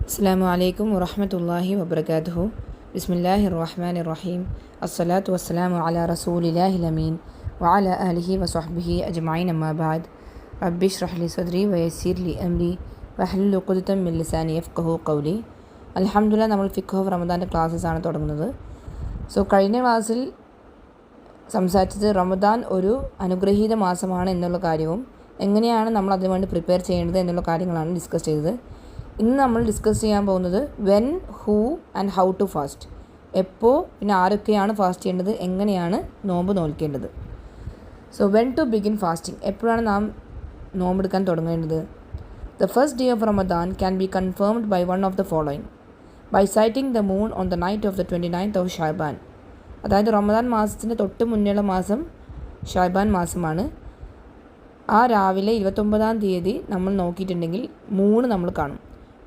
അസ്സലാമു അലൈക്കും വറഹ്മത്തുള്ളാഹി വബറകാതുഹു. ബിസ്മില്ലാഹിർ റഹ്മാനിർ റഹീം. അസ്സലാത്തു വസ്സലാമു അലാ റസൂലില്ലാഹിൽ അമീൻ വഅലാ ആലിഹി വസ്വഹ്ബിഹി അജ്മഈൻ. അമ്മാ ബഅദ്. റബ്ബി ഇശ്റഹ് ലി സദ്രി വയസ്സിർ ലി അംരി വഹ്ലുൽ ഉഖ്ദതം മിൻ ലിസാനി യഫ്ഖഹു ഖൗലി. അൽഹംദുലില്ലാഹ്, നമ്മൾ ഫിഖ് ഓഫ് റമദാൻ്റെ ക്ലാസ്സസാണ് തുടങ്ങുന്നത്. കഴിഞ്ഞ ക്ലാസ്സിൽ സംസാരിച്ചത് റമദാൻ ഒരു അനുഗ്രഹീത മാസമാണ് എന്നുള്ള കാര്യവും എങ്ങനെയാണ് നമ്മൾ അതിനു വേണ്ടി പ്രിപ്പയർ ചെയ്യേണ്ടത് എന്നുള്ള കാര്യങ്ങളാണ് ഡിസ്കസ് ചെയ്തത്. ഇന്ന് നമ്മൾ ഡിസ്കസ് ചെയ്യാൻ പോകുന്നത് when, who and how to fast. എപ്പോൾ, പിന്നെ ആരൊക്കെയാണ് ഫാസ്റ്റ് ചെയ്യേണ്ടത്, എങ്ങനെയാണ് നോമ്പ് നോൽക്കേണ്ടത്. When to begin fasting. എപ്പോഴാണ് നാം നോമ്പെടുക്കാൻ തുടങ്ങേണ്ടത്? The first day of Ramadan can be confirmed by one of the following: by sighting the moon on the night of the 29th of Shaban. അതായത് റമദാൻ മാസത്തിന് തൊട്ട് മുന്നേയുള്ള മാസം ഷഅബാൻ മാസമാണ്. ആ രാവിലെ 29-ാം തീയതി നമ്മൾ നോക്കിയിട്ടുണ്ടെങ്കിൽ മൂണ് നമ്മൾ കാണും.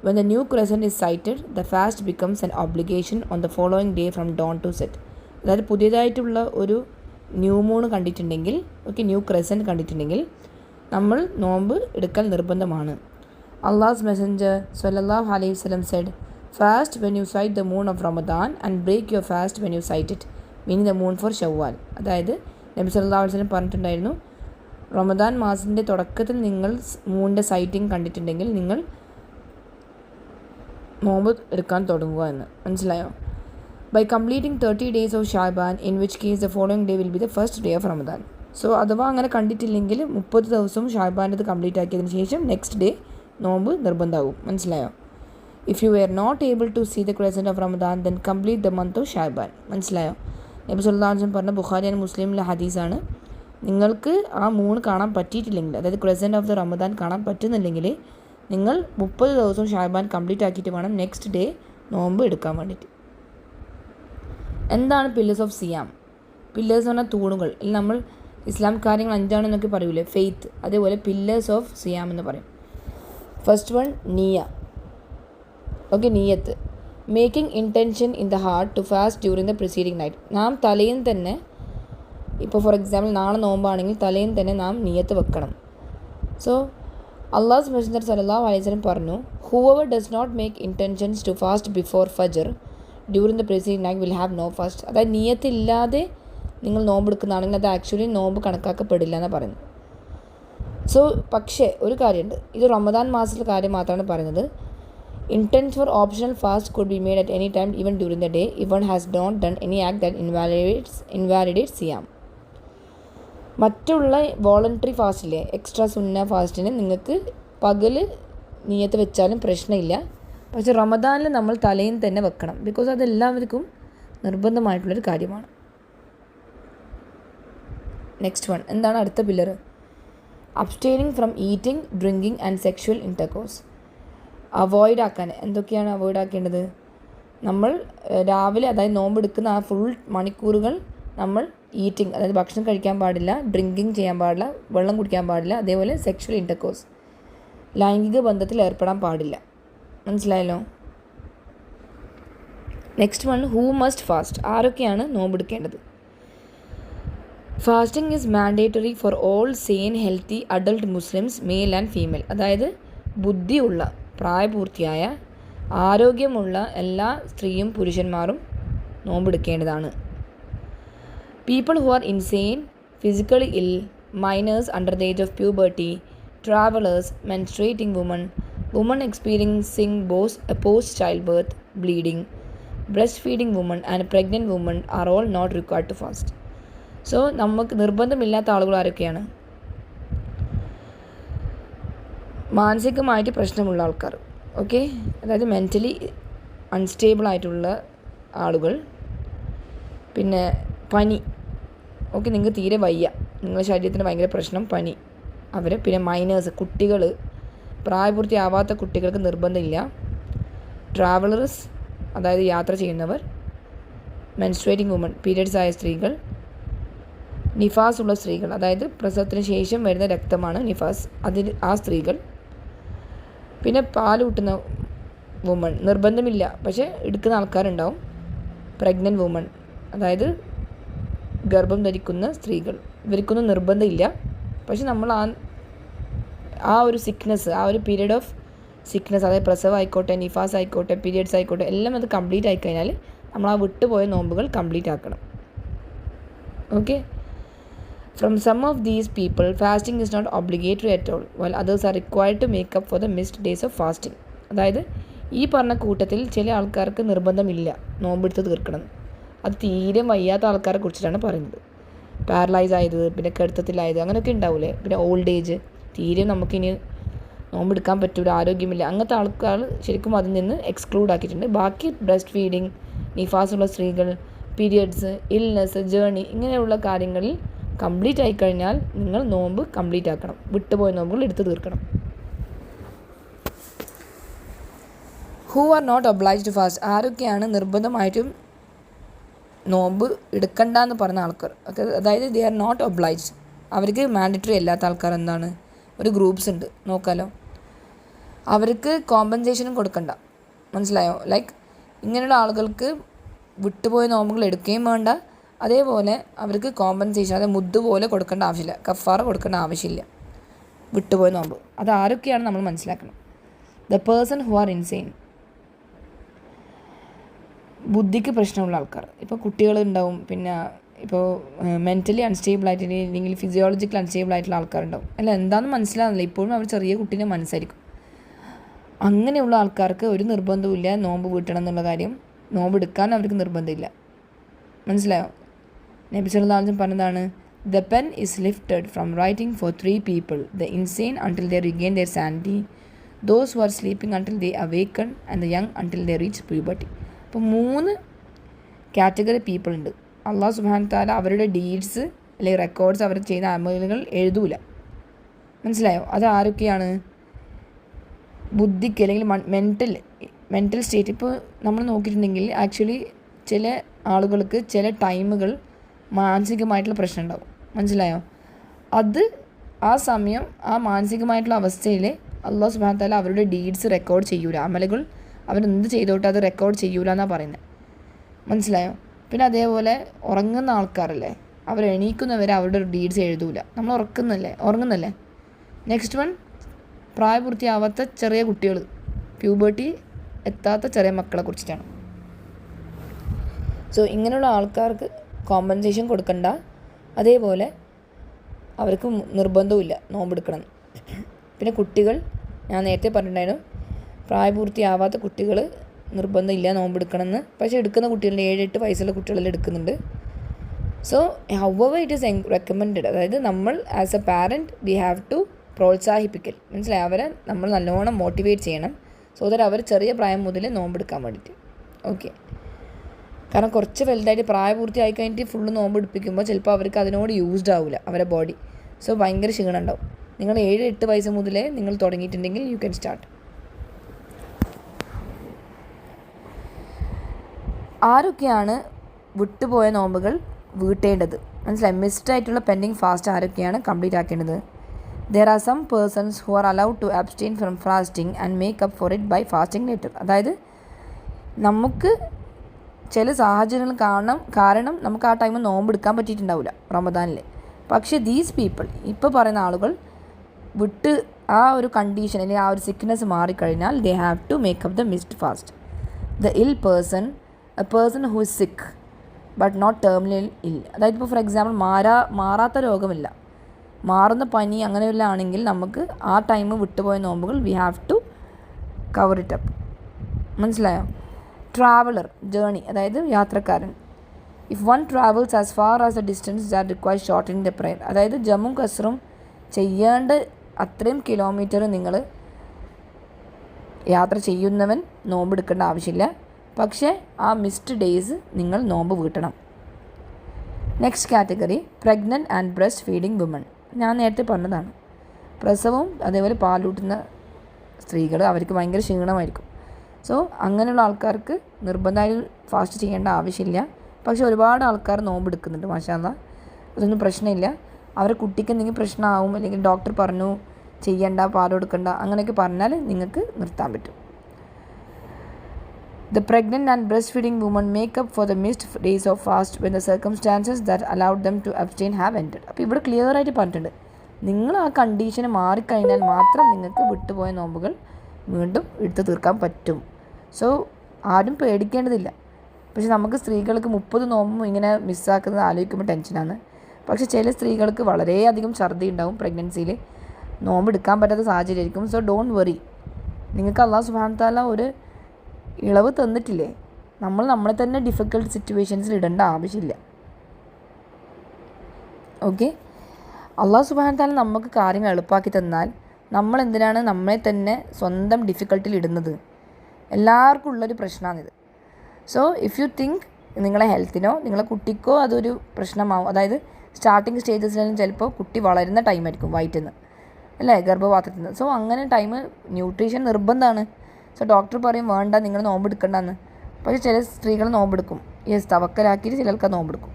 When the new crescent is sighted, the fast becomes an obligation on the following day from dawn to set. അതായത് പുതിയതായിട്ടുള്ള ഒരു ന്യൂ മൂൺ കണ്ടിട്ടുണ്ടെങ്കിൽ, ന്യൂ ക്രെസൻറ്റ് കണ്ടിട്ടുണ്ടെങ്കിൽ നമ്മൾ നോമ്പ് എടുക്കൽ നിർബന്ധമാണ്. Allah's messenger sallallahu alayhi wasallam said, fast when you sight the moon of Ramadan and break your fast when you sight it, meaning the moon for Shawwal. അതായത് നബി സല്ലല്ലാഹു അലൈഹി വസല്ലം പറഞ്ഞിട്ടുണ്ടായിരുന്നു, റമദാൻ മാസത്തിൻ്റെ തുടക്കത്തിൽ നിങ്ങൾ മൂണിൻ്റെ സൈറ്റിംഗ് കണ്ടിട്ടുണ്ടെങ്കിൽ നിങ്ങൾ നോമ്പ് എടുക്കാൻ തുടങ്ങുക എന്ന്. മനസ്സിലായോ? By completing 30 days of Shaban, in which case the following day will be the first day of Ramadan. അഥവാ അങ്ങനെ കണ്ടിട്ടില്ലെങ്കിൽ 30 ദിവസവും ഷാബാൻ്റെ കംപ്ലീറ്റ് ആക്കിയതിന് ശേഷം നെക്സ്റ്റ് ഡേ നോമ്പ് നിർബന്ധമാകും. മനസ്സിലായോ? If you were not able to see the crescent of Ramadan then complete the month of Shaban. മനസ്സിലായോ? നബി സല്ലല്ലാഹു അലൈഹി വസല്ലം പറഞ്ഞ ബുഖാരി ആൻഡ് മുസ്ലിമിലെ ഹദീസാണ്. നിങ്ങൾക്ക് ആ മൂൺ കാണാൻ പറ്റിയിട്ടില്ലെങ്കിൽ, അതായത് ക്രെസൻറ്റ് ഓഫ് ദ റമദാൻ കാണാൻ പറ്റുന്നില്ലെങ്കിൽ നിങ്ങൾ 30 ദിവസവും ഷാബാൻ കംപ്ലീറ്റ് ആക്കിയിട്ട് വേണം നെക്സ്റ്റ് ഡേ നോമ്പ് എടുക്കാൻ വേണ്ടിയിട്ട്. എന്താണ് പില്ലേഴ്സ് ഓഫ് സിയാം? പില്ലേഴ്സ് എന്ന് പറഞ്ഞാൽ തൂണുകൾ. നമ്മൾ ഇസ്ലാം കാര്യങ്ങൾ 5 പറയൂലേ, ഫെയ്ത്ത്. അതേപോലെ പില്ലേഴ്സ് ഓഫ് സിയാം എന്ന് പറയും. ഫസ്റ്റ് വൺ നിയ. നിയത്ത്. Making intention in the heart to fast during the preceding night. നാം തലേന്ന് തന്നെ, ഇപ്പോൾ ഫോർ എക്സാമ്പിൾ നാളെ നോമ്പാണെങ്കിൽ തലേന്ന് തന്നെ നാം നിയത്ത് വെക്കണം. Allah's Messenger sallallahu alaihi wasallam പറഞ്ഞു, whoever does not make intentions to fast before Fajr during the preceding night will have no fast. അതായത് നിയത്തില്ലാതെ നിങ്ങൾ നോമ്പെടുക്കുന്നതാണെങ്കിൽ അത് ആക്ച്വലി നോമ്പ് കണക്കാക്കപ്പെടില്ല എന്നാണ് പറയുന്നത്. പക്ഷേ ഒരു കാര്യമുണ്ട്, ഇത് റമദാൻ മാസത്തിലെ കാര്യം മാത്രമാണ് പറയുന്നത്. Intents for optional fast could be made at any time, even during the day, if one has not done any act that invalidates siyam. മറ്റുള്ള വോളണ്ടറി ഫാസ്റ്റില്ലേ, എക്സ്ട്രാ സുന്ന ഫാസ്റ്റിന് നിങ്ങൾക്ക് പകൽ നിയത്ത് വെച്ചാലും പ്രശ്നമില്ല. പക്ഷേ റമദാനിൽ നമ്മൾ തലേന്ന് തന്നെ വെക്കണം, ബിക്കോസ് അതെല്ലാവർക്കും നിർബന്ധമായിട്ടുള്ളൊരു കാര്യമാണ്. നെക്സ്റ്റ് വൺ, എന്താണ് അടുത്ത pillar? Abstaining from eating, drinking and sexual intercourse. Avoid ആക്കാൻ എന്തൊക്കെയാണ് അവോയ്ഡ് ആക്കേണ്ടത്? നമ്മൾ രാവിലെ, അതായത് നോമ്പെടുക്കുന്ന ആ ഫുൾ മണിക്കൂറുകൾ നമ്മൾ ഈറ്റിംഗ്, അതായത് ഭക്ഷണം കഴിക്കാൻ പാടില്ല, ഡ്രിങ്കിങ് ചെയ്യാൻ പാടില്ല, വെള്ളം കുടിക്കാൻ പാടില്ല, അതേപോലെ സെക്ഷുവൽ ഇൻ്റർകോഴ്സ്, ലൈംഗിക ബന്ധത്തിൽ ഏർപ്പെടാൻ പാടില്ല. മനസ്സിലായല്ലോ? Next one, who must fast. ആരൊക്കെയാണ് നോമ്പെടുക്കേണ്ടത്? Fasting is mandatory for all sane healthy adult Muslims, male and female. അതായത് ബുദ്ധിയുള്ള, പ്രായപൂർത്തിയായ, ആരോഗ്യമുള്ള എല്ലാ സ്ത്രീയും പുരുഷന്മാരും നോമ്പെടുക്കേണ്ടതാണ്. People who are insane, physically ill, minors under the age of puberty, travelers, menstruating women, women experiencing both post-childbirth bleeding, breastfeeding women and pregnant women are all not required to fast. നമുക്ക് നിർബന്ധമില്ലാത്ത ആളുകൾ ആരൊക്കെയാണ്? മാനസികമായിട്ട് പ്രശ്നമുള്ള ആൾക്കാർ, അതായത് mentally unstable ആയിട്ടുള്ള ആളുകൾ, പിന്നെ പനി, നിങ്ങൾക്ക് തീരെ വയ്യ, നിങ്ങളുടെ ശരീരത്തിന് ഭയങ്കര പ്രശ്നം, പനി, അവർ, പിന്നെ മൈനേഴ്സ്, കുട്ടികൾ, പ്രായപൂർത്തിയാവാത്ത കുട്ടികൾക്ക് നിർബന്ധമില്ല, ട്രാവലേഴ്സ്, അതായത് യാത്ര ചെയ്യുന്നവർ, മെൻസ്ട്രേറ്റിംഗ് വുമൺ, പീരിയഡ്സ് ആയ സ്ത്രീകൾ, നിഫാസ് ഉള്ള സ്ത്രീകൾ, അതായത് പ്രസവത്തിന് ശേഷം വരുന്ന രക്തമാണ് നിഫാസ്, ആ സ്ത്രീകൾ, പിന്നെ പാലൂട്ടുന്ന വുമൺ, നിർബന്ധമില്ല പക്ഷേ എടുക്കുന്ന ആൾക്കാരുണ്ടാവും, പ്രഗ്നൻറ്റ് വുമൺ, അതായത് ഗർഭം ധരിക്കുന്ന സ്ത്രീകൾ, ഇവർക്കൊന്നും നിർബന്ധമില്ല. പക്ഷെ നമ്മൾ ആ ഒരു സിക്നെസ്, ആ ഒരു പീരീഡ് ഓഫ് സിക്നസ്, അതായത് പ്രസവം ആയിക്കോട്ടെ, നിഫാസ് ആയിക്കോട്ടെ, പീരിയഡ്സ് ആയിക്കോട്ടെ, എല്ലാം അത് കംപ്ലീറ്റ് ആയിക്കഴിഞ്ഞാൽ നമ്മൾ ആ വിട്ടുപോയ നോമ്പുകൾ കംപ്ലീറ്റ് ആക്കണം. Okay. From some of these people, fasting is not obligatory at all, while others are required to make up for the missed days of fasting. അതായത് ഈ പറഞ്ഞ കൂട്ടത്തിൽ ചില ആൾക്കാർക്ക് നിർബന്ധമില്ല നോമ്പെടുത്ത് തീർക്കണം. അത് തീരെ വയ്യാത്ത ആൾക്കാരെ കുറിച്ചിട്ടാണ് പറയുന്നത്. പാരലൈസ് ആയത്, പിന്നെ കടുത്തത്തിലായത്, അങ്ങനെയൊക്കെ ഉണ്ടാവില്ലേ. പിന്നെ ഓൾഡ് ഏജ്, തീരെ നമുക്കിനി നോമ്പെടുക്കാൻ പറ്റില്ല, ആരോഗ്യമില്ല, അങ്ങനത്തെ ആൾക്കാർ ശരിക്കും അതിൽ നിന്ന് എക്സ്ക്ലൂഡ് ആക്കിയിട്ടുണ്ട്. ബാക്കി ബ്രസ്റ്റ് ഫീഡിങ്, നിഫാസുള്ള സ്ത്രീകൾ, പീരിയഡ്സ്, ഇൽനെസ്, ജേർണി, ഇങ്ങനെയുള്ള കാര്യങ്ങളിൽ കംപ്ലീറ്റ് ആയിക്കഴിഞ്ഞാൽ നിങ്ങൾ നോമ്പ് കംപ്ലീറ്റ് ആക്കണം. വിട്ടുപോയ നോമ്പുകൾ എടുത്ത് തീർക്കണം. Who are not obliged to fast, ആരൊക്കെയാണ് നിർബന്ധമായിട്ടും നോമ്പ് എടുക്കണ്ടെന്ന് പറഞ്ഞ ആൾക്കാർ. അതായത് ദേ ആർ നോട്ട് ഒബ്ലൈജ്ഡ്, അവർക്ക് മാൻഡറ്ററി അല്ലാത്ത ആൾക്കാർ എന്താണ്, ഒരു ഗ്രൂപ്പ്സ് ഉണ്ട്, നോക്കാലോ. അവർക്ക് കോമ്പൻസേഷനും കൊടുക്കണ്ട, മനസ്സിലായോ. ലൈക്ക് ഇങ്ങനെയുള്ള ആളുകൾക്ക് വിട്ടുപോയ നോമ്പുകൾ എടുക്കുകയും വേണ്ട, അതേപോലെ അവർക്ക് കോമ്പൻസേഷൻ, അതായത് മുദ്ദ് പോലെ കൊടുക്കേണ്ട ആവശ്യമില്ല, കഫാറ കൊടുക്കേണ്ട ആവശ്യമില്ല വിട്ടുപോയ നോമ്പ്. അത് ആരൊക്കെയാണ് നമ്മൾ മനസ്സിലാക്കണം. The person who are insane, ബുദ്ധിക്ക് പ്രശ്നമുള്ള ആൾക്കാർ. ഇപ്പോൾ കുട്ടികളുണ്ടാവും, പിന്നെ ഇപ്പോൾ മെൻ്റലി അൺസ്റ്റേബിൾ ആയിട്ട് അല്ലെങ്കിൽ ഫിസിയോളജിക്കൽ അൺസ്റ്റേബിൾ ആയിട്ടുള്ള ആൾക്കാരുണ്ടാവും. അല്ല, എന്താണെന്ന് മനസ്സിലാവുന്നില്ല, ഇപ്പോഴും അവർ ചെറിയ കുട്ടീനെ മനസ്സായിരിക്കും. അങ്ങനെയുള്ള ആൾക്കാർക്ക് ഒരു നിർബന്ധവുമില്ല നോമ്പ് വീട്ടണം എന്നുള്ള കാര്യം. നോമ്പ് എടുക്കാൻ അവർക്ക് നിർബന്ധമില്ല, മനസ്സിലായോ. നബി സല്ലല്ലാഹു അലൈഹി വസല്ലം പറഞ്ഞതാണ്, the pen is lifted from writing for 3 people, the insane until they regain their sanity, those who are sleeping until they awaken, and the young until they reach puberty. അപ്പോൾ 3 കാറ്റഗറി പീപ്പിൾ ഉണ്ട്. അള്ളാഹു സുബ്ഹാനഹു വ തആല അവരുടെ deeds അല്ലെങ്കിൽ records, അവർ ചെയ്യുന്ന അമലുകൾ എഴുതൂല, മനസ്സിലായോ. അത് ആരൊക്കെയാണ്? ബുദ്ധിക്ക് അല്ലെങ്കിൽ മെൻ്റൽ സ്റ്റേറ്റ്. ഇപ്പോൾ നമ്മൾ നോക്കിയിട്ടുണ്ടെങ്കിൽ ആക്ച്വലി ചില ആളുകൾക്ക് ചില ടൈമുകൾ മാനസികമായിട്ടുള്ള പ്രശ്നം ഉണ്ടാവും, മനസ്സിലായോ. അത് ആ സമയം ആ മാനസികമായിട്ടുള്ള അവസ്ഥയിൽ അള്ളാഹു സുബ്ഹാനഹു വ തആല അവരുടെ ഡീഡ്സ് റെക്കോർഡ് ചെയ്യൂല, അമലുകൾ അവരെന്ത് ചെയ്തോട്ടെ അത് റെക്കോർഡ് ചെയ്യൂല എന്നാണ് പറയുന്നത്, മനസ്സിലായോ. പിന്നെ അതേപോലെ ഉറങ്ങുന്ന ആൾക്കാരല്ലേ, അവർ എണീക്കുന്നവരെ അവരുടെ ഡീഡ്സ് എഴുതൂല, നമ്മൾ ഉറങ്ങുന്നല്ലേ. നെക്സ്റ്റ് വൺ, പ്രായപൂർത്തിയാവാത്ത ചെറിയ കുട്ടികൾ, പ്യൂബർട്ടി എത്താത്ത ചെറിയ മക്കളെ കുറിച്ചിട്ടാണ്. സോ ഇങ്ങനെയുള്ള ആൾക്കാർക്ക് കോമ്പൻസേഷൻ കൊടുക്കണ്ട, അതേപോലെ അവർക്ക് നിർബന്ധവുമില്ല നോമ്പെടുക്കണം. പിന്നെ കുട്ടികൾ, ഞാൻ നേരത്തെ പറഞ്ഞിട്ടുണ്ടായിരുന്നു, പ്രായപൂർത്തിയാവാത്ത കുട്ടികൾ നിർബന്ധമില്ല നോമ്പെടുക്കണമെന്ന്. പക്ഷേ എടുക്കുന്ന കുട്ടികളുടെ 7-8 വയസ്സുള്ള കുട്ടികളെല്ലാം എടുക്കുന്നുണ്ട്. So however it is recommended, അതായത് നമ്മൾ as a parent we have to പ്രോത്സാഹിപ്പിക്കൽ, മനസ്സിലായി. അവരെ നമ്മൾ നല്ലോണം മോട്ടിവേറ്റ് ചെയ്യണം, സോ ദാറ്റ് അവർ ചെറിയ പ്രായം മുതൽ നോമ്പെടുക്കാൻ വേണ്ടിയിട്ട്. ഓക്കെ. കാരണം കുറച്ച് വലുതായിട്ട് പ്രായപൂർത്തിയായി കഴിഞ്ഞിട്ട് ഫുള്ള് നോമ്പ് എടുപ്പിക്കുമ്പോൾ ചിലപ്പോൾ അവർക്ക് അതിനോട് യൂസ്ഡ് ആവില്ല അവരുടെ ബോഡി. സോ ഭയങ്കര ക്ഷീണം ഉണ്ടാവും. നിങ്ങൾ 7-8 വയസ്സ് മുതലേ നിങ്ങൾ തുടങ്ങിയിട്ടുണ്ടെങ്കിൽ യു ക്യാൻ സ്റ്റാർട്ട്. ആരൊക്കെയാണ് വിട്ടുപോയ നോമ്പുകൾ വീട്ടേണ്ടത്, മനസ്സിലായി. മിസ്ഡ് ആയിട്ടുള്ള പെൻഡിങ് ഫാസ്റ്റ് ആരൊക്കെയാണ് കംപ്ലീറ്റ് ആക്കേണ്ടത്. There are some persons who are allowed to abstain from fasting and make up for it by fasting later. അതായത് നമുക്ക് ചില സാഹചര്യങ്ങൾ കാരണം നമുക്ക് ആ ടൈം നോമ്പെടുക്കാൻ പറ്റിയിട്ടുണ്ടാവില്ല റമദാനിൽ. പക്ഷേ ദീസ് പീപ്പിൾ, ഇപ്പോൾ പറയുന്ന ആളുകൾ വിട്ട് ആ ഒരു കണ്ടീഷൻ അല്ലെങ്കിൽ ആ ഒരു സിക്നെസ് മാറിക്കഴിഞ്ഞാൽ they have to make up the missed fast. The ill person, a person who is sick but not terminal ill. അതായത് ഇപ്പോൾ ഫോർ എക്സാമ്പിൾ മാറാത്ത രോഗമില്ല, മാറുന്ന പനി അങ്ങനെയുള്ള ആണെങ്കിൽ നമുക്ക് ആ ടൈം വിട്ടുപോയ നോമ്പുകൾ we have to cover it up, മനസ്സിലായോ. ട്രാവലർ, ജേണി, അതായത് യാത്രക്കാരൻ. If one travels as far as the distance that require shortening the prayer. അതായത് ജമ്മും കസറും ചെയ്യേണ്ട അത്രയും കിലോമീറ്റർ നിങ്ങൾ യാത്ര ചെയ്യുന്നവൻ നോമ്പെടുക്കേണ്ട ആവശ്യമില്ല. പക്ഷേ ആ മിസ്ഡ് ഡേയ്സ് നിങ്ങൾ നോമ്പ് വീട്ടണം. Next category, pregnant and breast feeding woman. ഞാൻ നേരത്തെ പറഞ്ഞതാണ്, പ്രസവവും അതേപോലെ പാലൂട്ടുന്ന സ്ത്രീകൾ, അവർക്ക് ഭയങ്കര ക്ഷീണമായിരിക്കും. സോ അങ്ങനെയുള്ള ആൾക്കാർക്ക് നിർബന്ധമായി ഫാസ്റ്റ് ചെയ്യേണ്ട ആവശ്യമില്ല. പക്ഷേ ഒരുപാട് ആൾക്കാർ നോമ്പെടുക്കുന്നുണ്ട്, മാഷാ അല്ലാഹ്, അതൊന്നും പ്രശ്നമില്ല. അവരെ കുട്ടിക്ക് എന്തെങ്കിലും പ്രശ്നമാവും അല്ലെങ്കിൽ ഡോക്ടർ പറഞ്ഞു ചെയ്യണ്ട, പാൽ കൊടുക്കണ്ട, അങ്ങനെയൊക്കെ പറഞ്ഞാൽ നിങ്ങൾക്ക് നിർത്താൻ പറ്റും. The pregnant and breastfeeding women make up for the missed days of fast when the circumstances that allowed them to abstain have ended. അപ്പോൾ ഇവിടെ ക്ലിയർ ആയിട്ട് പറഞ്ഞിട്ടുണ്ട്, നിങ്ങൾ ആ കണ്ടീഷന് മാറിക്കഴിഞ്ഞാൽ മാത്രം നിങ്ങൾക്ക് വിട്ടുപോയ നോമ്പുകൾ വീണ്ടും എടുത്ത് തീർക്കാൻ പറ്റും. സോ ആരും പേടിക്കേണ്ടതില്ല. പക്ഷെ നമുക്ക് സ്ത്രീകൾക്ക് 30 നോമ്പും ഇങ്ങനെ മിസ്സാക്കുന്നത് ആലോചിക്കുമ്പോൾ ടെൻഷനാണ്. പക്ഷെ ചില സ്ത്രീകൾക്ക് വളരെയധികം ഛർദി ഉണ്ടാവും പ്രഗ്നൻസിയിൽ, നോമ്പ് എടുക്കാൻ പറ്റാത്ത സാഹചര്യമായിരിക്കും. So don't worry. നിങ്ങൾക്ക് അല്ലാഹു സുബ്ഹാനഹു വ തആല ഒരു ഇളവ് തന്നിട്ടില്ലേ, നമ്മൾ നമ്മളെ തന്നെ ഡിഫിക്കൽട്ട് സിറ്റുവേഷൻസിൽ ഇടേണ്ട ആവശ്യമില്ല. ഓക്കെ, അല്ലാഹു സുബ്ഹാനഹു വ തആല നമുക്ക് കാര്യങ്ങൾ എളുപ്പമാക്കി തന്നാൽ നമ്മൾ എന്തിനാണ് നമ്മളെ തന്നെ സ്വന്തം ഡിഫിക്കൽട്ടിൽ ഇടുന്നത്? എല്ലാവർക്കും ഉള്ളൊരു പ്രശ്നമാണിത്. സോ ഇഫ് യു തിങ്ക് നിങ്ങളെ ഹെൽത്തിനോ നിങ്ങളെ കുട്ടിക്കോ അതൊരു പ്രശ്നമാവും, അതായത് സ്റ്റാർട്ടിങ് സ്റ്റേജസിലും ചിലപ്പോൾ കുട്ടി വളരുന്ന ടൈമായിരിക്കും വയറ്റിൽ നിന്ന്, അല്ലേ, ഗർഭപാത്രത്തിൽ നിന്ന്. സോ അങ്ങനെ ടൈം ന്യൂട്രീഷൻ നിർബന്ധമാണ്. സോ ഡോക്ടർ പറയും വേണ്ട നിങ്ങൾ നോമ്പെടുക്കണ്ടെന്ന്. പക്ഷേ ചില സ്ത്രീകൾ നോമ്പെടുക്കും. യെസ്, തവക്കലാക്കിയിട്ട് ചിലർക്ക് നോമ്പെടുക്കും.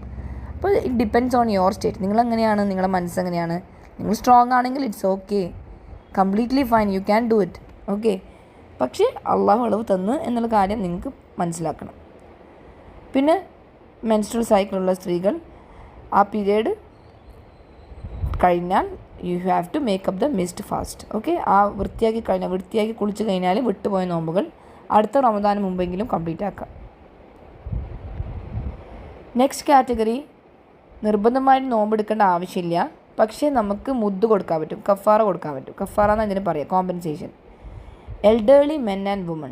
അപ്പോൾ it depends on your state. നിങ്ങളെങ്ങനെയാണ്, നിങ്ങളുടെ മനസ്സെങ്ങനെയാണ്. നിങ്ങൾ സ്ട്രോങ് ആണെങ്കിൽ it's okay, completely fine, you can do it. Okay, പക്ഷേ അള്ളാഹു അളവ് തന്ന് എന്നുള്ള കാര്യം നിങ്ങൾക്ക് മനസ്സിലാക്കണം. പിന്നെ മെൻസ്ട്രൽ സൈക്കിളുള്ള സ്ത്രീകൾ ആ പീരീഡ് കഴിഞ്ഞാൽ you have to make up the missed fast. Okay, ആ വൃത്തിയാക്കി കുളിച്ച് കഴിഞ്ഞാൽ വിട്ടുപോയ നോമ്പുകൾ അടുത്ത റമദാന് മുമ്പെങ്കിലും കംപ്ലീറ്റ് ആക്കാം. നെക്സ്റ്റ് കാറ്റഗറി, നിർബന്ധമായിട്ട് നോമ്പെടുക്കേണ്ട ആവശ്യമില്ല, പക്ഷേ നമുക്ക് മുദ്ദ് കൊടുക്കാൻ പറ്റും, കഫാറ കൊടുക്കാൻ പറ്റും. കഫാറ എന്ന് ഇതിന് പറയാം, compensation. Elderly men and woman,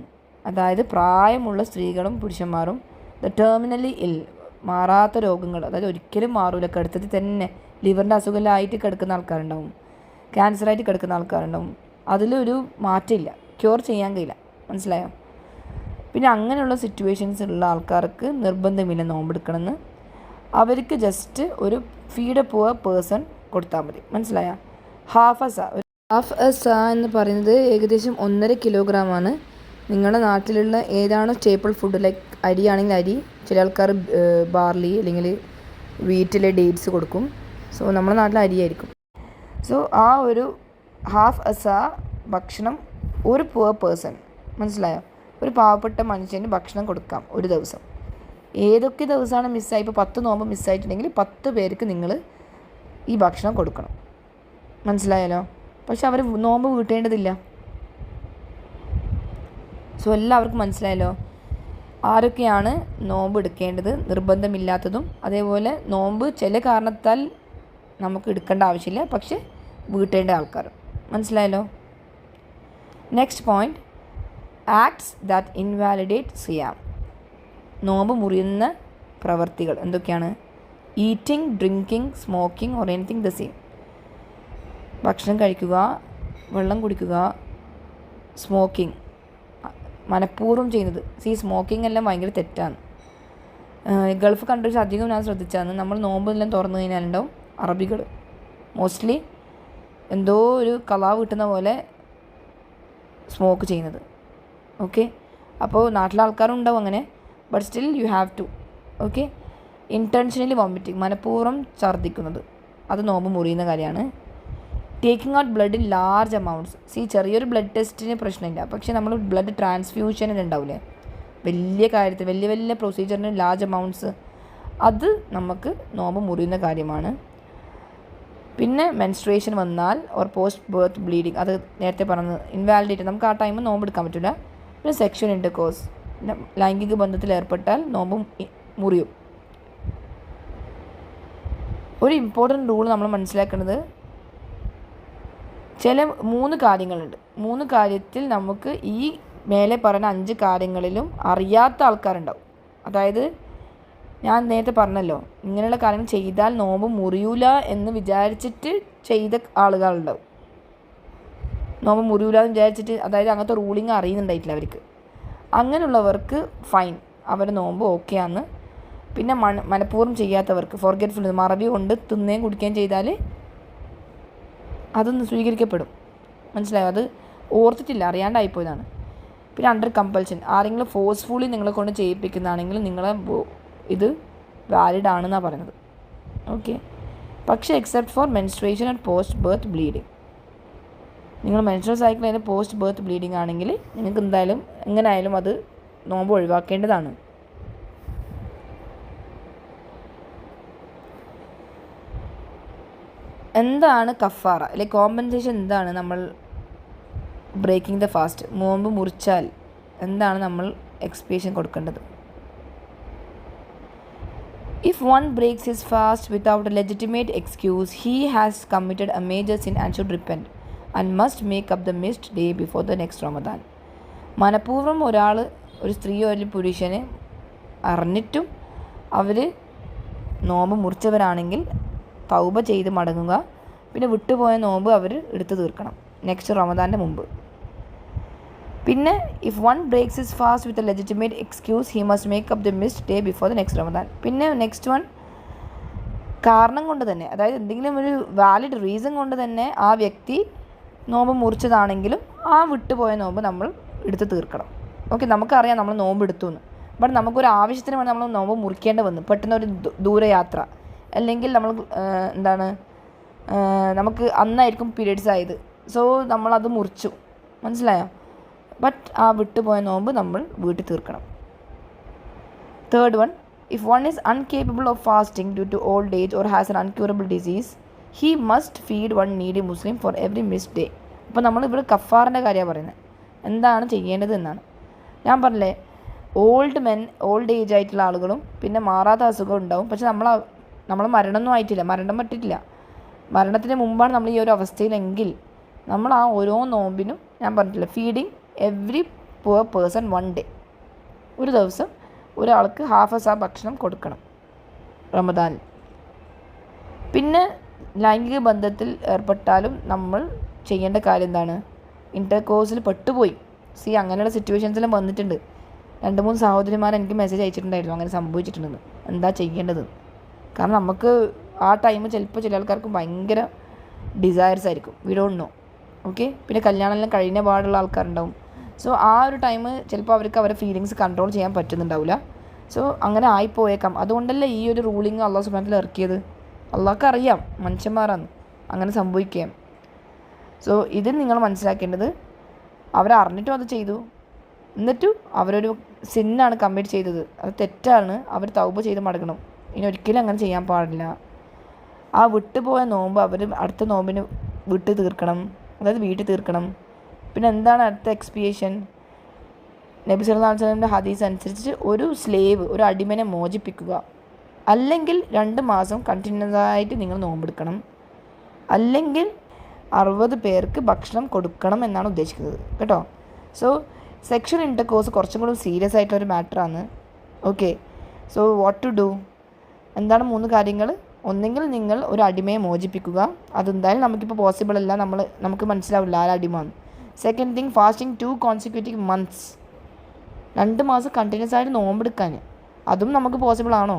അതായത് പ്രായമുള്ള സ്ത്രീകളും പുരുഷന്മാരും, ദ ടെർമിനലി ഇൽ, മാറാത്ത രോഗങ്ങൾ, അതായത് ഒരിക്കലും മാറൂല, കിടത്തത്തിൽ തന്നെ ലിവറിൻ്റെ അസുഖമായിട്ട് കിടക്കുന്ന ആൾക്കാരുണ്ടാവും, ക്യാൻസറായിട്ട് കിടക്കുന്ന ആൾക്കാരുണ്ടാവും. അതിലൊരു മാറ്റമില്ല, ക്യൂർ ചെയ്യാൻ കഴിയില്ല, മനസ്സിലായോ? പിന്നെ അങ്ങനെയുള്ള സിറ്റുവേഷൻസ് ഉള്ള ആൾക്കാർക്ക് നിർബന്ധമില്ല നോമ്പെടുക്കണമെന്ന്. അവർക്ക് ജസ്റ്റ് ഒരു ഫീഡ് എ പുവർ പേഴ്സൺ കൊടുത്താൽ മതി, മനസ്സിലായോ? ഹാഫ് എ സ എന്ന് പറയുന്നത് ഏകദേശം 1.5 കിലോഗ്രാമാണ്. നിങ്ങളുടെ നാട്ടിലുള്ള ഏതാണോ സ്റ്റേപ്പിൾ ഫുഡ്, ലൈക്ക് അരിയാണെങ്കിൽ അരി, ചില ആൾക്കാർ ബാർലി അല്ലെങ്കിൽ വീറ്റിലെ ഡേറ്റ്സ് കൊടുക്കും. സോ നമ്മുടെ നാട്ടിൽ അരിയായിരിക്കും. സോ ആ ഒരു ഹാഫ് എ സ ഭക്ഷണം ഒരു പുവർ പേഴ്സൺ, മനസ്സിലായോ? ഒരു പാവപ്പെട്ട മനുഷ്യന് ഭക്ഷണം കൊടുക്കാം ഒരു ദിവസം. ഏതൊക്കെ ദിവസമാണ് മിസ്സായി, ഇപ്പോൾ 10 നോമ്പ് മിസ്സായിട്ടുണ്ടെങ്കിൽ 10 പേർക്ക് നിങ്ങൾ ഈ ഭക്ഷണം കൊടുക്കണം, മനസ്സിലായാലോ? പക്ഷെ അവർ നോമ്പ് വീട്ടേണ്ടതില്ല. സോ എല്ലാവർക്കും മനസ്സിലായല്ലോ ആരൊക്കെയാണ് നോമ്പ് എടുക്കേണ്ടത്, നിർബന്ധമില്ലാത്തതും, അതേപോലെ നോമ്പ് ചില കാരണത്താൽ നമുക്ക് എടുക്കേണ്ട ആവശ്യമില്ല പക്ഷെ വീട്ടേണ്ട ആൾക്കാർ, മനസ്സിലായല്ലോ? Next point, acts that invalidate സിയാം. നോമ്പ് മുറിയുന്ന പ്രവർത്തികൾ എന്തൊക്കെയാണ്? Eating, drinking, smoking or anything the same. ഭക്ഷണം കഴിക്കുക, വെള്ളം കുടിക്കുക, സ്മോക്കിംഗ്, മനഃപൂർവ്വം ചെയ്യുന്നത്. സ്മോക്കിംഗ് എല്ലാം ഭയങ്കര തെറ്റാണ്. ഗൾഫ് കൺട്രീസ് അധികം ഞാൻ ശ്രദ്ധിച്ചാണ്, നമ്മൾ നോമ്പെല്ലാം തുറന്നു കഴിഞ്ഞാലുണ്ടാവും അറബികൾ മോസ്റ്റ്ലി എന്തോ ഒരു കലാവ് കിട്ടുന്ന പോലെ സ്മോക്ക് ചെയ്യുന്നത്. ഓക്കെ, അപ്പോൾ നാട്ടിലെ ആൾക്കാരും ഉണ്ടാവും അങ്ങനെ, but still you have to. Okay, intentionally vomiting, മനഃപൂർവ്വം ഛർദ്ദിക്കുന്നത്, അത് നോമ്പ് മുറിയുന്ന കാര്യമാണ്. Taking out blood in large amounts. ചെറിയൊരു ബ്ലഡ് ടെസ്റ്റിന് പ്രശ്നമില്ല, പക്ഷേ നമ്മൾ ബ്ലഡ് ട്രാൻസ്ഫ്യൂഷന് ഉണ്ടാവില്ലേ, വലിയ കാര്യത്തിൽ വലിയ പ്രൊസീജിയറിന് ലാർജ് അമൗണ്ട്സ്, അത് നമുക്ക് നോമ്പ് മുറിയുന്ന കാര്യമാണ്. പിന്നെ മെൻസ്ട്രേഷൻ വന്നാൽ ഓർ പോസ്റ്റ് ബർത്ത് ബ്ലീഡിങ്, അത് നേരത്തെ പറഞ്ഞത് ഇൻവാലിഡേറ്റ്, നമുക്ക് ആ ടൈം നോമ്പ് എടുക്കാൻ പറ്റില്ല. പിന്നെ സെക്ഷൽ ഇൻ്റർകോഴ്സ്, ലൈംഗിക ബന്ധത്തിൽ ഏർപ്പെട്ടാൽ നോമ്പും മുറിയും. ഒരു ഇമ്പോർട്ടൻറ്റ് റൂൾ നമ്മൾ മനസ്സിലാക്കുന്നത്, ചില 3 കാര്യങ്ങളുണ്ട്. 3 കാര്യത്തിൽ നമുക്ക് ഈ മേലെ പറയുന്ന 5 കാര്യങ്ങളിലും അറിയാത്ത ആൾക്കാരുണ്ടാവും. അതായത് ഞാൻ നേരത്തെ പറഞ്ഞല്ലോ, ഇങ്ങനെയുള്ള കാര്യങ്ങൾ ചെയ്താൽ നോമ്പ് മുറിയൂല എന്ന് വിചാരിച്ചിട്ട് ചെയ്ത ആളുകളുണ്ടാവും. നോമ്പ് മുറിയൂല എന്ന് വിചാരിച്ചിട്ട്, അതായത് അങ്ങനത്തെ റൂളിങ് അറിയുന്നുണ്ടായിട്ടില്ല അവർക്ക്. അങ്ങനെയുള്ളവർക്ക് ഫൈൻ, അവരുടെ നോമ്പ് ഓക്കെയാണ്. പിന്നെ മനഃപൂർവ്വം ചെയ്യാത്തവർക്ക്, ഫോർഗെറ്റ്ഫുൾ, മറവി കൊണ്ട് തിന്നുകയും കുടിക്കുകയും ചെയ്താൽ അതൊന്ന് സ്വീകരിക്കപ്പെടും, മനസ്സിലായോ? അത് ഓർത്തിട്ടില്ല, അറിയാണ്ടായിപ്പോയതാണ്. പിന്നെ അണ്ടർ കമ്പൽഷൻ, ആരെങ്കിലും ഫോഴ്സ്ഫുള്ളി നിങ്ങളെ കൊണ്ട് ചെയ്യിപ്പിക്കുന്നതാണെങ്കിൽ നിങ്ങളെ ഇത് വാലിഡ് ആണെന്നാണ് പറയുന്നത്. ഓക്കെ, പക്ഷേ except for menstruation and post birth bleeding. നിങ്ങൾ മെൻസ്ട്രൽ സൈക്കിൾ അതിന് പോസ്റ്റ് ബർത്ത് ബ്ലീഡിങ് ആണെങ്കിൽ നിങ്ങൾക്ക് എന്തായാലും എങ്ങനെയായാലും അത് നോമ്പ് ഒഴിവാക്കേണ്ടതാണ്. എന്താണ് കഫാറ അല്ലെങ്കിൽ കോമ്പൻസേഷൻ? എന്താണ്? നമ്മൾ ബ്രേക്കിംഗ് ദ ഫാസ്റ്റ്, നോമ്പ് മുറിച്ചാൽ എന്താണ് നമ്മൾ എക്സ്പിയേഷൻ കൊടുക്കേണ്ടത്? If one breaks his fast without a legitimate excuse, he has committed a major sin and should repent and must make up the missed day before the next Ramadan. മനഃപൂർവ്വം ഒരാൾ, ഒരു സ്ത്രീയോ ഒരു പുരുഷന് അറിഞ്ഞിട്ടും അവർ നോമ്പ് മുറിച്ചവരാണെങ്കിൽ തൗബ ചെയ്ത് മടങ്ങുക. പിന്നെ വിട്ടുപോയ നോമ്പ് അവർ എടുത്തു തീർക്കണം നെക്സ്റ്റ് റമദാൻ്റെ മുമ്പ്. പിന്നെ if one breaks his fast with a legitimate excuse he must make up the missed day before the next Ramadan. പിന്നെ നെക്സ്റ്റ് വൺ, കാരണം കൊണ്ട് തന്നെ, അതായത് എന്തെങ്കിലും ഒരു വാലിഡ് റീസൺ കൊണ്ട് തന്നെ ആ വ്യക്തി നോമ്പ് മുറിച്ചതാണെങ്കിലും ആ വിട്ടുപോയ നോമ്പ് നമ്മൾ എടുത്ത് തീർക്കണം. ഓക്കെ, നമുക്കറിയാം നമ്മൾ നോമ്പ് എടുത്തു എന്ന്, ബട്ട് നമുക്കൊരു ആവശ്യത്തിന് വേണ്ടി നമ്മൾ നോമ്പ് മുറിക്കേണ്ടി വന്നു, പെട്ടെന്നൊരു ദൂരയാത്ര, അല്ലെങ്കിൽ നമ്മൾ നമുക്ക് അന്നായിരിക്കും പീരിയഡ്സ് ആയത്, സോ നമ്മളത് മുറിച്ചു, മനസ്സിലായോ? ബട്ട് ആ വിട്ടുപോയ നോമ്പ് നമ്മൾ വീട്ടിൽ തീർക്കണം. Third one, if one is incapable of fasting due to old age or has an incurable disease he must feed one needy Muslim for every missed day. അപ്പോൾ നമ്മളിവിടെ കഫാറിൻ്റെ കാര്യമാണ് പറയുന്നത്, എന്താണ് ചെയ്യേണ്ടത് എന്നാണ്. ഞാൻ പറഞ്ഞില്ലേ, ഓൾഡ് ഏജ് ആയിട്ടുള്ള ആളുകളും പിന്നെ മാറാത്ത അസുഖം ഉണ്ടാവും, പക്ഷെ നമ്മൾ മരണമൊന്നും ആയിട്ടില്ല, മരണം പറ്റിയിട്ടില്ല, മരണത്തിന് മുമ്പാണ് നമ്മൾ ഈ ഒരു അവസ്ഥയിലെങ്കിൽ നമ്മൾ ആ ഓരോ നോമ്പിനും, ഞാൻ പറഞ്ഞിട്ടില്ല, feeding every poor person 1 day, ഒരു ദിവസം ഒരാൾക്ക് ഹാഫ് ആ ഭക്ഷണം കൊടുക്കണം റമദാനിൽ. പിന്നെ ലൈംഗിക ബന്ധത്തിൽ ഏർപ്പെട്ടാലും നമ്മൾ ചെയ്യേണ്ട കാര്യം എന്താണ്? ഇൻ്റർകോഴ്സിൽ പെട്ടുപോയി, അങ്ങനെയുള്ള സിറ്റുവേഷൻസിലും വന്നിട്ടുണ്ട്. 2-3 സഹോദരിമാർ എനിക്ക് മെസ്സേജ് അയച്ചിട്ടുണ്ടായിരുന്നു അങ്ങനെ സംഭവിച്ചിട്ടുണ്ടെന്ന്, എന്താ ചെയ്യേണ്ടത്. കാരണം നമുക്ക് ആ ടൈം ചിലപ്പോൾ ചില ആൾക്കാർക്ക് ഭയങ്കര ഡിസയർസ് ആയിരിക്കും, വി ഡോണ്ട് നോ. ഓക്കെ, പിന്നെ കല്യാണമെല്ലാം കഴിഞ്ഞ പാടുള്ള ആൾക്കാരുണ്ടാവും. സോ ആ ഒരു ടൈം ചിലപ്പോൾ അവർക്ക് അവരുടെ ഫീലിങ്സ് കൺട്രോൾ ചെയ്യാൻ പറ്റുന്നുണ്ടാവില്ല. സോ അങ്ങനെ ആയിപ്പോയേക്കാം. അതുകൊണ്ടല്ലേ ഈ ഒരു റൂളിങ് അള്ളാഹു സുബ്ഹാനഹു വ തആല ഇറക്കിയത്. അള്ളാഹ്ക്ക് അറിയാം മനുഷ്യന്മാരാണ് അങ്ങനെ സംഭവിക്കാം. സോ ഇത് നിങ്ങൾ മനസ്സിലാക്കേണ്ടത്, അവരറിഞ്ഞിട്ടും അത് ചെയ്തു, എന്നിട്ടും അവരൊരു സിന്നാണ് കമ്മിറ്റ് ചെയ്തത്, അത് തെറ്റാണ്, അവർ തൗബ ചെയ്ത് മടങ്ങണം. ഇനി ഒരിക്കലും അങ്ങനെ ചെയ്യാൻ പാടില്ല. ആ വിട്ടുപോയ നോമ്പ് അവർ അടുത്ത നോമ്പിന് വിട്ട് തീർക്കണം, അതായത് വീട്ടിൽ തീർക്കണം. പിന്നെ എന്താണ് അടുത്ത എക്സ്പിയേഷൻ? നബി സല്ലല്ലാഹു അലൈഹി വസല്ലമയുടെ ഹദീസ് അനുസരിച്ച് ഒരു അടിമനെ മോചിപ്പിക്കുക, അല്ലെങ്കിൽ 2 മാസം കണ്ടിന്യൂസ് ആയിട്ട് നിങ്ങൾ നോമ്പെടുക്കണം, അല്ലെങ്കിൽ 60 പേർക്ക് ഭക്ഷണം കൊടുക്കണം എന്നാണ് ഉദ്ദേശിക്കുന്നത് കേട്ടോ. സോ സെക്ഷൽ ഇൻ്റർകോഴ്സ് കുറച്ചും കൂടി സീരിയസ് ആയിട്ടുള്ളൊരു മാറ്ററാണ്. Okay, so what to do? എന്താണ് 3 കാര്യങ്ങൾ? ഒന്നെങ്കിൽ നിങ്ങൾ ഒരു അടിമയെ മോചിപ്പിക്കുക, അതെന്തായാലും നമുക്കിപ്പോൾ പോസിബിൾ അല്ല, നമുക്ക് മനസ്സിലാവില്ല ആരാ അടിമ. Second thing, fasting 2 consecutive months, 2 മാസം കണ്ടിന്യൂസ് ആയിട്ട് നോമ്പെടുക്കാൻ, അതും നമുക്ക് പോസിബിൾ ആണോ?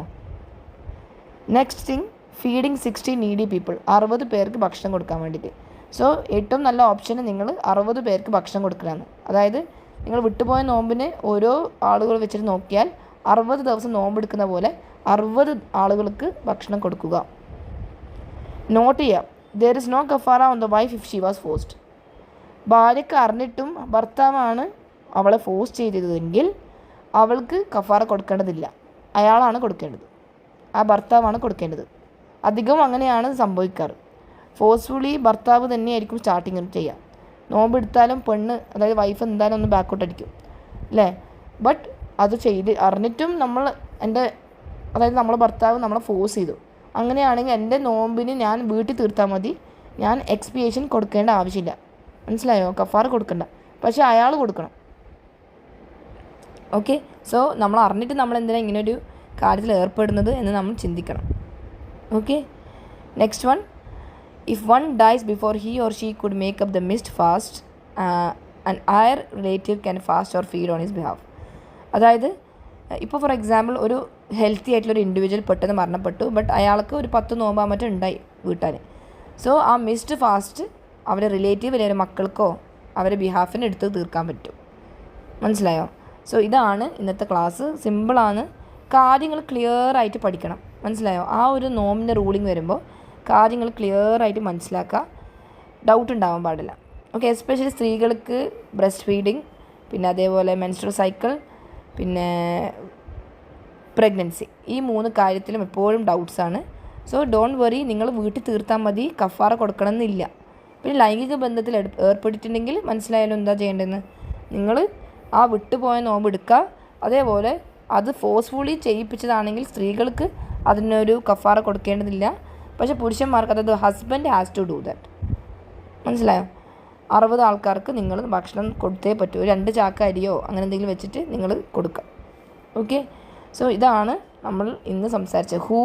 Next thing, feeding 60 needy people, 60 പേർക്ക് ഭക്ഷണം കൊടുക്കാൻ വേണ്ടിയിട്ട്. സോ ഏറ്റവും നല്ല ഓപ്ഷൻ നിങ്ങൾ 60 പേർക്ക് ഭക്ഷണം കൊടുക്കലാണ്. അതായത് നിങ്ങൾ വിട്ടുപോയ നോമ്പിന് ഓരോ ആളുകൾ വെച്ചിട്ട് നോക്കിയാൽ 60 ദിവസം നോമ്പെടുക്കുന്ന പോലെ 60 ആളുകൾക്ക് ഭക്ഷണം കൊടുക്കുക. നോട്ട് ചെയ്യാം, ദർ ഇസ് നോ കഫാറ on the wife if she was forced. ഭാര്യയ്ക്ക് അറിഞ്ഞിട്ടും ഭർത്താവാണ് അവളെ ഫോഴ്സ് ചെയ്തതെങ്കിൽ അവൾക്ക് കഫാറ കൊടുക്കേണ്ടതില്ല, അയാളാണ് കൊടുക്കേണ്ടത്, ആ ഭർത്താവാണ് കൊടുക്കേണ്ടത്. അധികം അങ്ങനെയാണ് സംഭവിക്കാറ്. ഫോഴ്സ്ഫുള്ളി ഭർത്താവ് തന്നെയായിരിക്കും സ്റ്റാർട്ടിങ് ചെയ്യുക. നോമ്പെടുത്താലും പെണ്ണ്, അതായത് വൈഫ് എന്തായാലും ഒന്ന് ബാക്കോട്ട് അടിക്കും അല്ലേ. ബട്ട് അത് അറിഞ്ഞിട്ടും അതായത് നമ്മളെ ഭർത്താവ് നമ്മളെ ഫോഴ്സ് ചെയ്തു, അങ്ങനെയാണെങ്കിൽ എൻ്റെ നോമ്പിന് ഞാൻ വീട്ടിൽ തീർത്താൽ മതി, ഞാൻ എക്സ്പിയേഷൻ കൊടുക്കേണ്ട ആവശ്യമില്ല, മനസ്സിലായോ? കഫാർ കൊടുക്കണ്ട, പക്ഷേ അയാൾ കൊടുക്കണം. ഓക്കെ, സോ നമ്മൾ അറിഞ്ഞിട്ട് നമ്മൾ എന്തിനാണ് ഇങ്ങനൊരു കാര്യത്തിൽ ഏർപ്പെടുന്നത് എന്ന് നമ്മൾ ചിന്തിക്കണം. Okay, next one, if one dies before he or she could make up the missed fast and their relative can fast or feed on his behalf. അതായത് ഇപ്പോൾ ഫോർ എക്സാമ്പിൾ ഒരു ഹെൽത്തി ആയിട്ടുള്ളൊരു ഇൻഡിവിജ്വൽ പെട്ടെന്ന് മരണപ്പെട്ടു, ബട്ട് അയാൾക്ക് ഒരു 10 നോമ്പാൻ മറ്റും ഉണ്ടായി വീട്ടാൻ. സോ ആ മിസ്ഡ് ഫാസ്റ്റ് അവരെ റിലേറ്റീവ് അല്ലെങ്കിൽ മക്കൾക്കോ അവരെ ബിഹാഫിന് എടുത്ത് തീർക്കാൻ പറ്റും, മനസ്സിലായോ? സോ ഇതാണ് ഇന്നത്തെ ക്ലാസ്. സിമ്പിളാണ്, കാര്യങ്ങൾ ക്ലിയർ ആയിട്ട് പഠിക്കണം, മനസ്സിലായോ? ആ ഒരു നോമിൻ്റെ റൂളിങ് വരുമ്പോൾ കാര്യങ്ങൾ ക്ലിയർ ആയിട്ട് മനസ്സിലാക്കുക, ഡൗട്ട് ഉണ്ടാവാൻ പാടില്ല. ഓക്കെ, എസ്പെഷ്യലി സ്ത്രീകൾക്ക് ബ്രസ്റ്റ് ഫീഡിങ്, പിന്നെ അതേപോലെ മെൻസ്ട്രൽ സൈക്കിൾ, പിന്നെ പ്രഗ്നൻസി, ഈ 3 കാര്യത്തിലും എപ്പോഴും ഡൗട്ട്സാണ്. സോ ഡോണ്ട് വറി, നിങ്ങൾ വീട്ടിൽ തീർത്താൽ മതി, കഫാറ കൊടുക്കണം എന്നില്ല. പിന്നെ ലൈംഗിക ബന്ധത്തിൽ ഏർപ്പെട്ടിട്ടുണ്ടെങ്കിൽ മനസ്സിലായാലും എന്താ ചെയ്യേണ്ടതെന്ന്. നിങ്ങൾ ആ വിട്ടുപോയ നോമ്പ് എടുക്കുക. അതേപോലെ അത് ഫോഴ്സ്ഫുള്ളി ചെയ്യിപ്പിച്ചതാണെങ്കിൽ സ്ത്രീകൾക്ക് അതിനൊരു കഫാറ കൊടുക്കേണ്ടതില്ല. പക്ഷേ പുരുഷന്മാർക്ക്, അതായത് husband has to do that. മനസ്സിലായോ? 60 ആൾക്കാർക്ക് നിങ്ങൾ ഭക്ഷണം കൊടുത്തേ പറ്റൂ. 2 ചാക്ക അരിയോ അങ്ങനെ എന്തെങ്കിലും വെച്ചിട്ട് നിങ്ങൾ കൊടുക്കുക. ഓക്കെ. സോ ഇതാണ് നമ്മൾ ഇന്ന് സംസാരിച്ചത്. Who,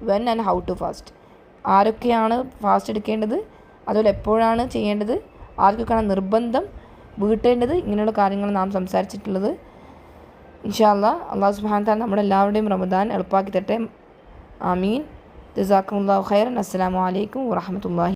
when and how to fast. ആരൊക്കെയാണ് ഫാസ്റ്റ് എടുക്കേണ്ടത്, അതുപോലെ എപ്പോഴാണ് ചെയ്യേണ്ടത്, ആർക്കൊക്കെയാണ് നിർബന്ധം വീട്ടേണ്ടത്, ഇങ്ങനെയുള്ള കാര്യങ്ങൾ നാം സംസാരിച്ചിട്ടുള്ളത്. ഇൻഷാ അല്ലാഹ് അല്ലാഹു സുബ്ഹാനഹു വ തആല നമ്മുടെ എല്ലാവരുടെയും റമദാൻ എളുപ്പമാക്കി തരട്ടെ. ആമീൻ. ജസാക്കുമുല്ലാഹു ഖൈറൻ. അസ്സലാമു അലൈക്കും വറഹ്മത്തുള്ളാഹി